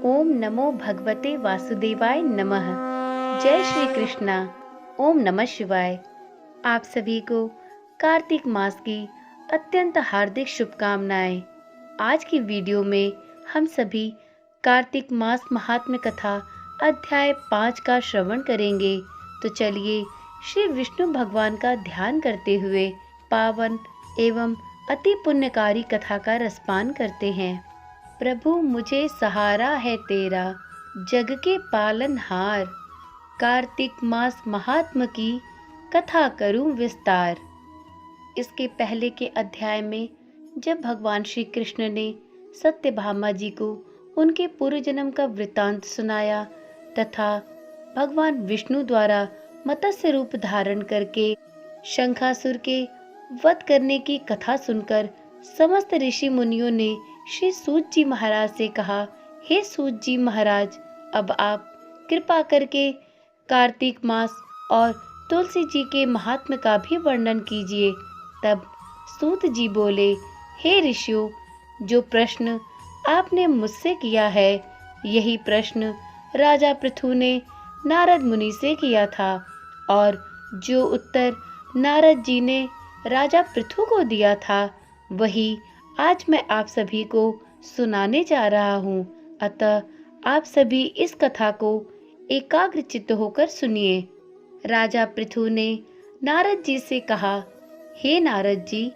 ओम नमो भगवते वासुदेवाय नमः। जय श्री कृष्णा। ओम नमः शिवाय। आप सभी को कार्तिक मास की अत्यंत हार्दिक शुभकामनाएं। आज की वीडियो में हम सभी कार्तिक मास महात्म्य कथा अध्याय 5 का श्रवण करेंगे। तो चलिए श्री विष्णु भगवान का ध्यान करते हुए पावन एवं अति पुण्यकारी कथा का रसपान करते हैं। प्रभु मुझे सहारा है तेरा, जग के पालनहार। कार्तिक मास महात्म की कथा करूं विस्तार। इसके पहले के अध्याय में जब भगवान श्री कृष्ण ने सत्यभामा जी को उनके पूर्व जन्म का वृतांत सुनाया तथा भगवान विष्णु द्वारा मत्स्य रूप धारण करके शंखासुर के वध करने की कथा सुनकर समस्त ऋषि मुनियों ने श्री सूत जी महाराज से कहा, हे सूत जी महाराज, अब आप कृपा करके कार्तिक मास और तुलसी जी के महात्म्य का भी वर्णन कीजिए। तब सूत जी बोले, हे ऋषियों, जो प्रश्न आपने मुझसे किया है यही प्रश्न राजा पृथु ने नारद मुनि से किया था और जो उत्तर नारद जी ने राजा पृथु को दिया था वही आज मैं आप सभी को सुनाने जा रहा हूँ। अतः आप सभी इस कथा को एकाग्रचित्त होकर सुनिए। राजा पृथु ने नारद जी से कहा, हे नारद जी,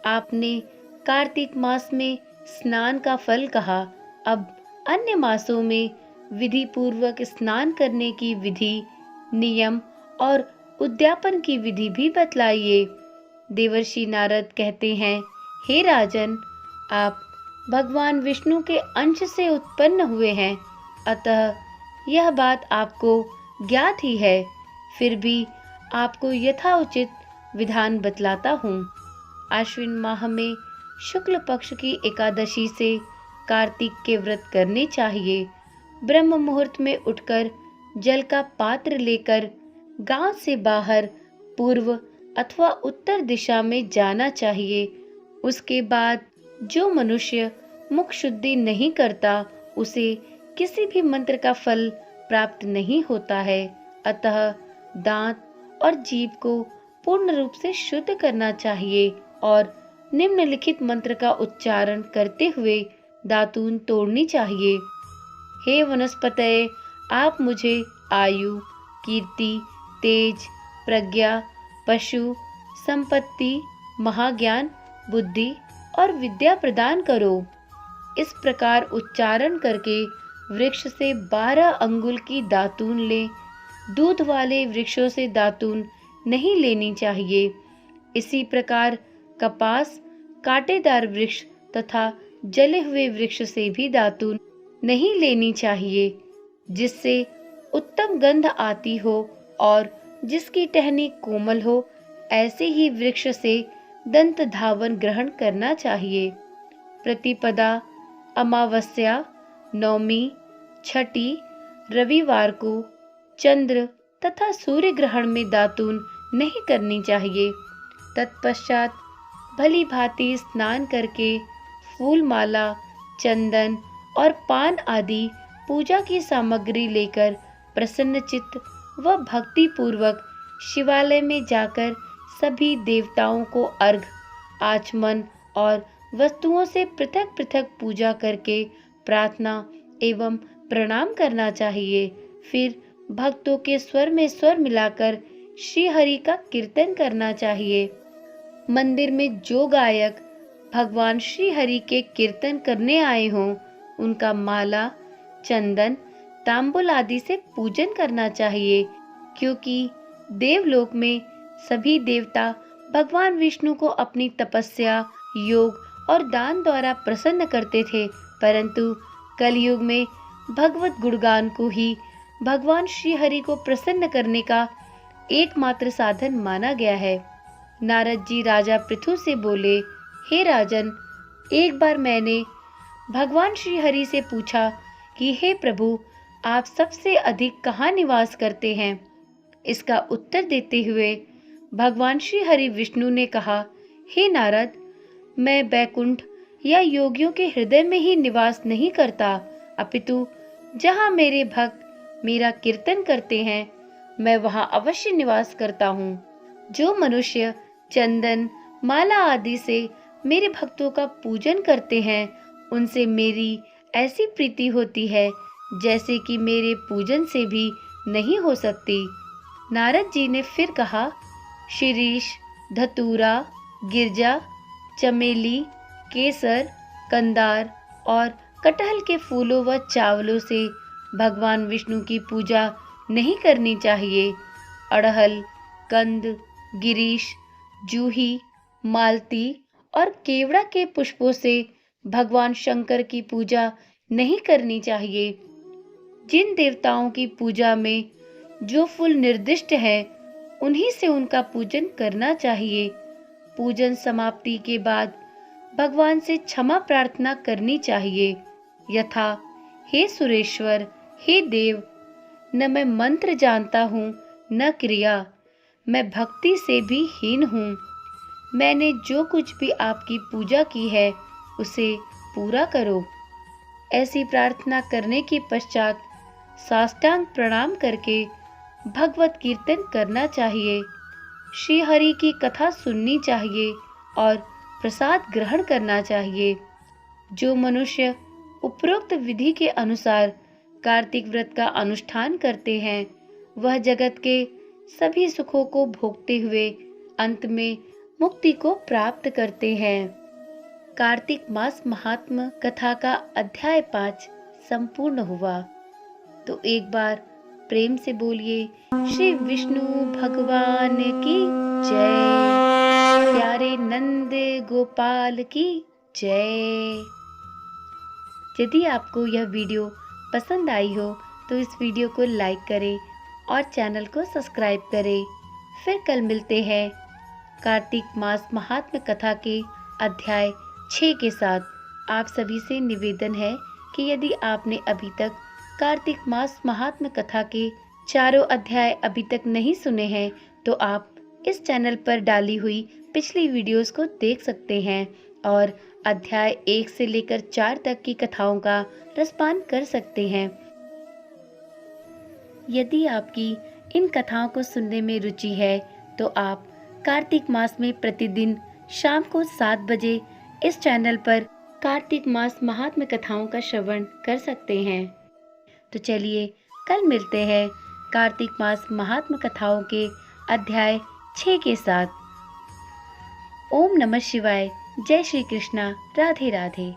आपने कार्तिक मास में स्नान का फल कहा, अब अन्य मासों में विधि पूर्वक स्नान करने की विधि, नियम और उद्यापन की विधि भी बतलाइए। देवर्षि नारद कहते हैं, हे राजन, आप भगवान विष्णु के अंश से उत्पन्न हुए हैं, अतः यह बात आपको ज्ञात ही है। फिर भी आपको यथाउचित विधान बतलाता हूँ। आश्विन माह में शुक्ल पक्ष की एकादशी से कार्तिक के व्रत करने चाहिए। ब्रह्म मुहूर्त में उठकर जल का पात्र लेकर गांव से बाहर पूर्व अथवा उत्तर दिशा में जाना चाहिए। उसके बाद जो मनुष्य मुख शुद्धि नहीं करता उसे किसी भी मंत्र का फल प्राप्त नहीं होता है। अतः दांत और जीभ को पूर्ण रूप से शुद्ध करना चाहिए और निम्नलिखित मंत्र का उच्चारण करते हुए दातून तोड़नी चाहिए। हे वनस्पतये, आप मुझे आयु, कीर्ति, तेज, प्रज्ञा, पशु, संपत्ति, महाज्ञान, बुद्धि और विद्या प्रदान करो। इस प्रकार उच्चारण करके वृक्ष से 12 अंगुल की दातून ले। दूध वाले वृक्षों से दातून नहीं लेनी चाहिए। इसी प्रकार कपास, कांटेदार वृक्ष तथा जले हुए वृक्ष से भी दातून नहीं लेनी चाहिए, जिससे उत्तम गंध आती हो और जिसकी टहनी कोमल हो, ऐसे ही वृक्ष से दंत धावन ग्रहण करना चाहिए। प्रतिपदा, अमावस्या, नवमी, छठी, रविवार को, चंद्र तथा सूर्य ग्रहण में दातून नहीं करनी चाहिए। तत्पश्चात भली भांति स्नान करके फूल माला, चंदन और पान आदि पूजा की सामग्री लेकर प्रसन्न चित्त व भक्ति पूर्वक शिवालय में जाकर सभी देवताओं को अर्घ, आचमन और वस्तुओं से पृथक पृथक पूजा करके प्रार्थना एवं प्रणाम करना चाहिए। फिर भक्तों के स्वर में स्वर मिलाकर श्री हरि का कीर्तन करना चाहिए। मंदिर में जो गायक भगवान श्री हरि के कीर्तन करने आए हों, उनका माला, चंदन, तांबुल आदि से पूजन करना चाहिए, क्योंकि देवलोक में सभी देवता भगवान विष्णु को अपनी तपस्या, योग और दान द्वारा प्रसन्न करते थे, परंतु कलयुग में भगवत गुणगान को ही भगवान श्री हरि को प्रसन्न करने का एकमात्र साधन माना गया है। नारद जी राजा पृथु से बोले, हे राजन, एक बार मैंने भगवान श्री हरि से पूछा कि हे प्रभु, आप सबसे अधिक कहाँ निवास करते हैं? इसका उत्तर देते हुए भगवान श्री हरि विष्णु ने कहा, हे नारद, मैं बैकुंठ या योगियों के हृदय में ही निवास नहीं करता, अपितु जहाँ मेरे भक्त मेरा कीर्तन करते हैं, मैं वहाँ अवश्य निवास करता हूँ। जो मनुष्य चंदन, माला आदि से मेरे भक्तों का पूजन करते हैं, उनसे मेरी ऐसी प्रीति होती है जैसे कि मेरे पूजन से भी नहीं हो सकती। नारद जी ने फिर कहा, शिरीष, धतूरा, गिरजा, चमेली, केसर, कंदार और कटहल के फूलों व चावलों से भगवान विष्णु की पूजा नहीं करनी चाहिए। अड़हल, कंद, गिरीश, जूही, मालती और केवड़ा के पुष्पों से भगवान शंकर की पूजा नहीं करनी चाहिए। जिन देवताओं की पूजा में जो फूल निर्दिष्ट है, उन्हीं से उनका पूजन करना चाहिए। पूजन समाप्ति के बाद भगवान से क्षमा प्रार्थना करनी चाहिए, यथा, हे सुरेश्वर, हे देव, न मैं मंत्र जानता हूँ न क्रिया, मैं भक्ति से भी हीन हूँ। मैंने जो कुछ भी आपकी पूजा की है उसे पूरा करो। ऐसी प्रार्थना करने के पश्चात साष्टांग प्रणाम करके भगवत कीर्तन करना चाहिए। श्री हरि की कथा सुननी चाहिए और प्रसाद ग्रहण करना चाहिए। जो मनुष्य उपरोक्त विधि के अनुसार कार्तिक व्रत का अनुष्ठान करते हैं, वह जगत के सभी सुखों को भोगते हुए अंत में मुक्ति को प्राप्त करते हैं। कार्तिक मास महात्म कथा का अध्याय 5 संपूर्ण हुआ। तो एक बार प्रेम से बोलिए, श्री विष्णु भगवान की जय, प्यारे नंद गोपाल की जय। यदि आपको यह वीडियो पसंद आई हो तो इस वीडियो को लाइक करें और चैनल को सब्सक्राइब करें। फिर कल मिलते हैं कार्तिक मास महात्म्य कथा के अध्याय 6 के साथ। आप सभी से निवेदन है कि यदि आपने अभी तक कार्तिक मास महात्म्य कथा के चारों अध्याय अभी तक नहीं सुने हैं, तो आप इस चैनल पर डाली हुई पिछली वीडियोस को देख सकते हैं और अध्याय 1 से लेकर 4 तक की कथाओं का रसपान कर सकते हैं। यदि आपकी इन कथाओं को सुनने में रुचि है तो आप कार्तिक मास में प्रतिदिन शाम को 7 बजे इस चैनल पर कार्तिक मास महात्म्य कथाओं का श्रवण कर सकते हैं। तो चलिए कल मिलते हैं कार्तिक मास महात्म्य कथाओं के अध्याय 6 के साथ। ओम नमः शिवाय। जय श्री कृष्णा। राधे राधे।